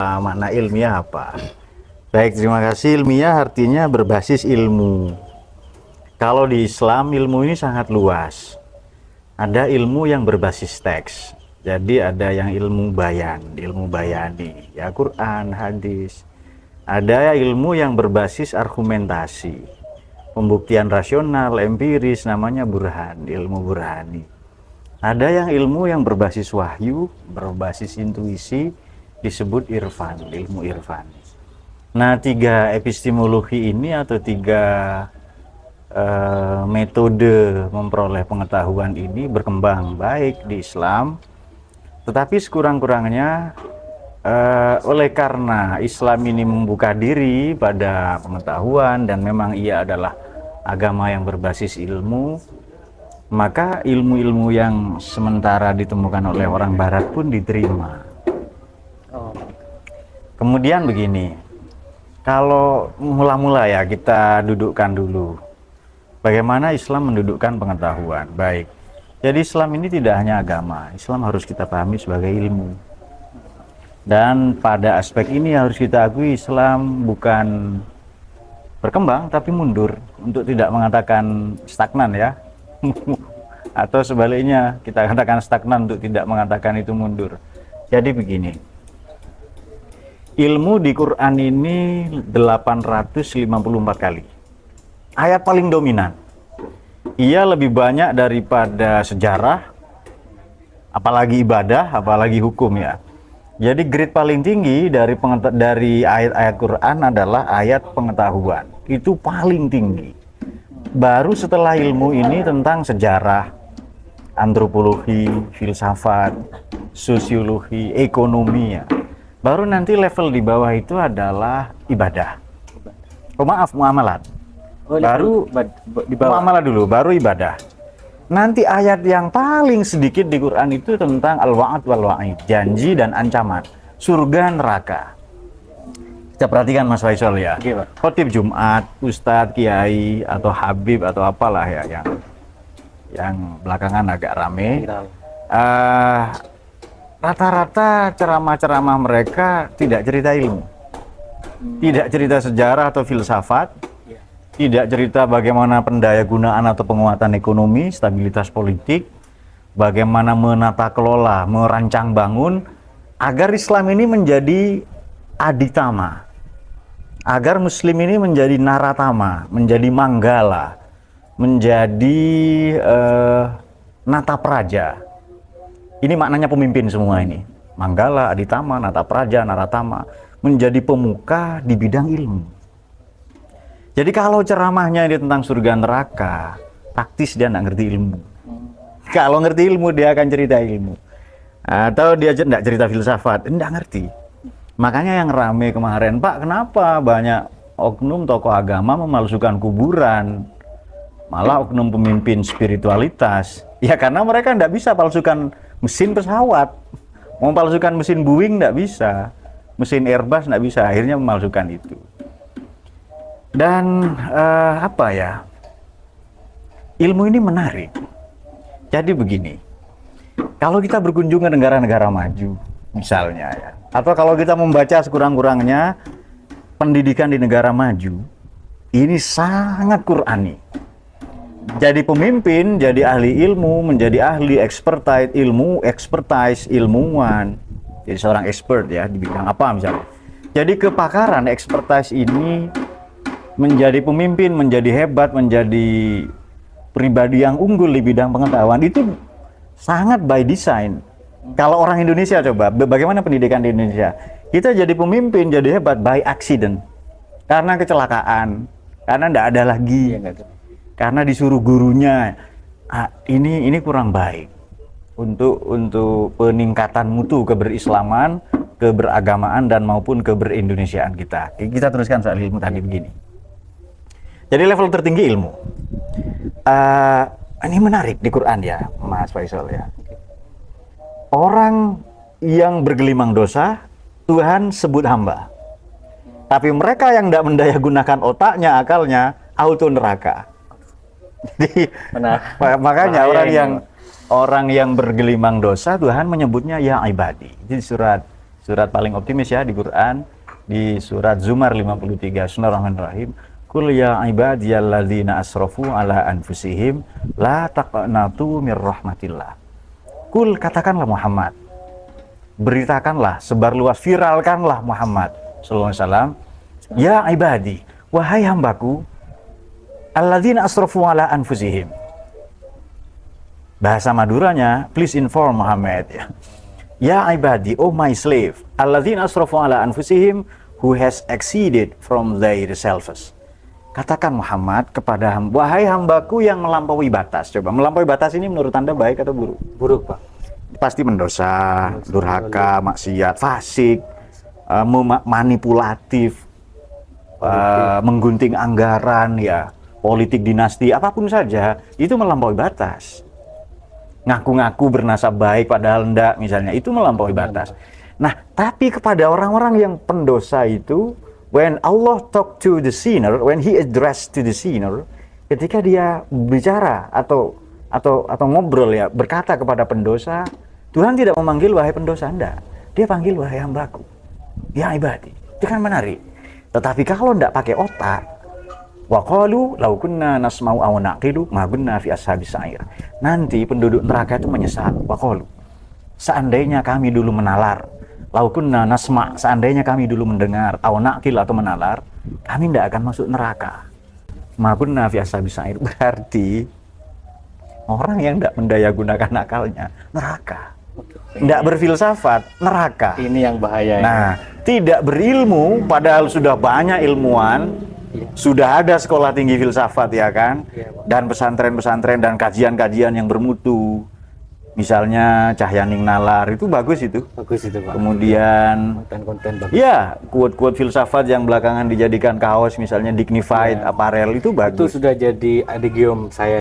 Makna ilmiah apa? Baik, terima kasih. Ilmiah artinya berbasis ilmu. Kalau di Islam, ilmu ini sangat luas. Ada ilmu yang berbasis teks. Jadi ada yang ilmu bayan, ilmu bayani, ya Quran, hadis. Ada ilmu yang berbasis argumentasi, pembuktian rasional, empiris, namanya burhan, ilmu burhani. Ada yang ilmu yang berbasis wahyu, berbasis intuisi, disebut irfan, ilmu irfan. Nah, tiga epistemologi ini atau tiga metode memperoleh pengetahuan ini berkembang baik di Islam, tetapi sekurang-kurangnya oleh karena Islam ini membuka diri pada pengetahuan dan memang ia adalah agama yang berbasis ilmu, maka ilmu-ilmu yang sementara ditemukan oleh orang Barat pun diterima. Kemudian begini, kalau mula-mula ya kita dudukkan dulu bagaimana Islam mendudukkan pengetahuan. Baik, jadi Islam ini tidak hanya agama, Islam harus kita pahami sebagai ilmu. Dan pada aspek ini harus kita akui Islam bukan berkembang tapi mundur, untuk tidak mengatakan stagnan ya. Atau sebaliknya kita katakan stagnan untuk tidak mengatakan itu mundur. Jadi begini, ilmu di Quran ini 854 kali. Ayat paling dominan. Ia lebih banyak daripada sejarah, apalagi ibadah, apalagi hukum ya. Jadi grade paling tinggi dari ayat-ayat Quran adalah ayat pengetahuan. Itu paling tinggi. Baru setelah ilmu ini tentang sejarah, antropologi, filsafat, sosiologi, ekonomi ya. Baru nanti level di bawah itu adalah ibadah. Oh maaf, muamalat. Baru di bawah. Muamalah dulu, baru ibadah. Nanti ayat yang paling sedikit di Quran itu tentang al-wa'ad wal-wa'id, janji dan ancaman, surga neraka. Kita perhatikan Mas Faisal ya. Khotib Jumat, Ustadz, Kiai atau Habib atau apalah ya yang belakangan agak rame. Rata-rata ceramah-ceramah mereka tidak cerita ilmu, tidak cerita sejarah atau filsafat, tidak cerita bagaimana pendayagunaan atau penguatan ekonomi, stabilitas politik, bagaimana menata kelola, merancang bangun, agar Islam ini menjadi aditama, agar Muslim ini menjadi naratama, menjadi manggala, menjadi nata praja. Ini maknanya pemimpin semua ini. Manggala, aditama, nata praja, naratama, menjadi pemuka di bidang ilmu. Jadi kalau ceramahnya ini tentang surga neraka, taktis dia nggak ngerti ilmu. Kalau ngerti ilmu dia akan cerita ilmu. Atau dia nggak cerita filsafat, nggak ngerti. Makanya yang rame kemarin, Pak, kenapa banyak oknum tokoh agama memalsukan kuburan, malah oknum pemimpin spiritualitas? Ya karena mereka nggak bisa palsukan mesin pesawat, mau palsukan mesin Boeing nggak bisa, mesin Airbus nggak bisa, akhirnya memalsukan itu. Dan apa ya, ilmu ini menarik. Jadi begini, kalau kita berkunjung ke negara-negara maju misalnya ya, atau kalau kita membaca sekurang-kurangnya pendidikan di negara maju, ini sangat Qurani. Jadi pemimpin, jadi ahli ilmu, menjadi ahli expertise ilmuwan, jadi seorang expert ya di bidang apa misalnya. Jadi kepakaran expertise ini menjadi pemimpin, menjadi hebat, menjadi pribadi yang unggul di bidang pengetahuan itu sangat by design. Kalau orang Indonesia coba, bagaimana pendidikan di Indonesia? Kita jadi pemimpin, jadi hebat by accident. Karena kecelakaan, karena tidak ada lagi. Karena disuruh gurunya, ini kurang baik untuk peningkatan mutu keberislaman, keberagamaan dan maupun keberindonesiaan kita. Kita teruskan soal ilmu tadi begini. Jadi level tertinggi ilmu. Ini menarik di Quran ya, Mas Faisal ya. Orang yang bergelimang dosa, Tuhan sebut hamba. Tapi mereka yang tidak mendayagunakan otaknya, akalnya, auto neraka. Jadi makanya orang yang bergelimang dosa, Tuhan menyebutnya ya ibadi. Di surat surat paling optimis ya di Quran, di surat Zumar 53. Bismillahirrahmanirrahim. Qul ya ibadiyalladzina asrafu ala anfusihim la taqnatu mir rahmatillah. Qul, katakanlah Muhammad, beritakanlah, sebarluas, viralkanlah Muhammad sallallahu alaihi wasallam, ya ibadi, wahai hambaku, alladzina asrafu ala anfusihim. Bahasa Maduranya, please inform Muhammad ya. Ya ibadi, oh my slave, alladzina asrafu ala anfusihim, who has exceeded from their selves. Katakan Muhammad kepada wahai hambaku yang melampaui batas. Coba, melampaui batas ini menurut Anda baik atau buruk? Buruk, Pak. Pasti mendosa, durhaka, maksiat, fasik, manipulatif, menggunting anggaran ya, politik dinasti, apapun saja, itu melampaui batas. Ngaku-ngaku bernasab baik padahal enggak, misalnya, itu melampaui batas. Nah, tapi kepada orang-orang yang pendosa itu, when Allah talk to the sinner, when he address to the sinner, ketika dia bicara atau ngobrol ya, berkata kepada pendosa, Tuhan tidak memanggil wahai pendosa, enggak. Dia panggil wahai hambaku, ya ibadi. Itu kan menarik. Tetapi kalau enggak pakai otak, wa qalu law kunna nasma'u aw naqilu ma kunna fi ashabis sa'ir. Nanti penduduk neraka itu menyesal. Wa qalu, seandainya kami dulu menalar, law kunna nasma', seandainya kami dulu mendengar, aw naqil atau menalar, kami tidak akan masuk neraka. Ma kunna fi ashabis sa'ir, berarti orang yang tidak mendaya gunakan akalnya neraka. Tidak berfilsafat neraka. Ini yang bahaya. Nah, tidak berilmu padahal sudah banyak ilmuwan. Sudah ada sekolah tinggi filsafat ya kan, dan pesantren-pesantren dan kajian-kajian yang bermutu. Misalnya Cahyaning Nalar itu bagus itu. Bagus itu, Pak. Kemudian konten-konten bagus. ya, quote-quote filsafat yang belakangan dijadikan kaos, misalnya dignified apparel itu bagus. Itu sudah jadi adigium saya.